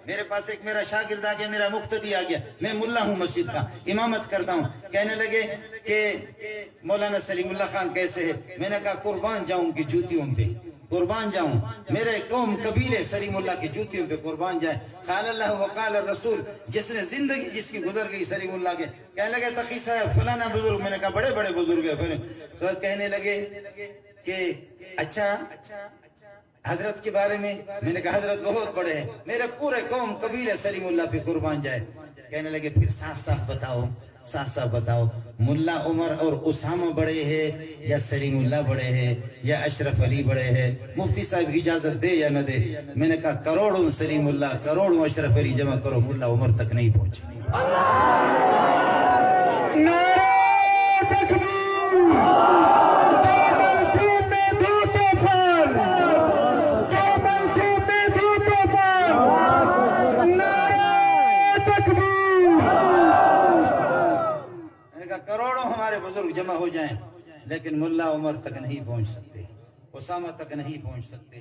میرے پاس ایک میرا شاگرد آ گیا، میرا مقتدی آ گیا، میں ملا ہوں مسجد کا، امامت کرتا ہوں، کہنے لگے کہ مولانا سلیم اللہ خان کیسے ہے؟ میں نے کہا قربان جاؤں کی جوتیوں پہ، قربان جاؤں، میرے قوم قبیلے سلیم اللہ کی جوتیوں پہ قربان جائے۔ قال اللہ وقال الرسول، جس نے زندگی جس کی گزر گئی سلیم اللہ کے، کہنے لگے تقی صاحب فلانا بزرگ، میں نے کہا بڑے بڑے بزرگ ہیں، پھر کہنے لگے کہ اچھا حضرت کے بارے میں نے کہا حضرت بہت بڑے ہیں، میرے پورے قوم قبیلے سلیم اللہ پہ قربان جائے۔ کہنے لگے پھر صاف صاف بتاؤ، صاف صاف بتاؤ، ملا عمر اور اسامہ بڑے ہیں یا سلیم اللہ بڑے ہیں یا اشرف علی بڑے ہیں؟ مفتی صاحب اجازت دے یا نہ دے؟ میں نے کہا کروڑوں سلیم اللہ، کروڑوں اشرف علی جمع کرو، ملا عمر تک نہیں پہنچے۔ کروڑوں ہمارے بزرگ جمع ہو جائیں لیکن ملا عمر تک نہیں پہنچ سکتے، اسامہ تک نہیں پہنچ سکتے۔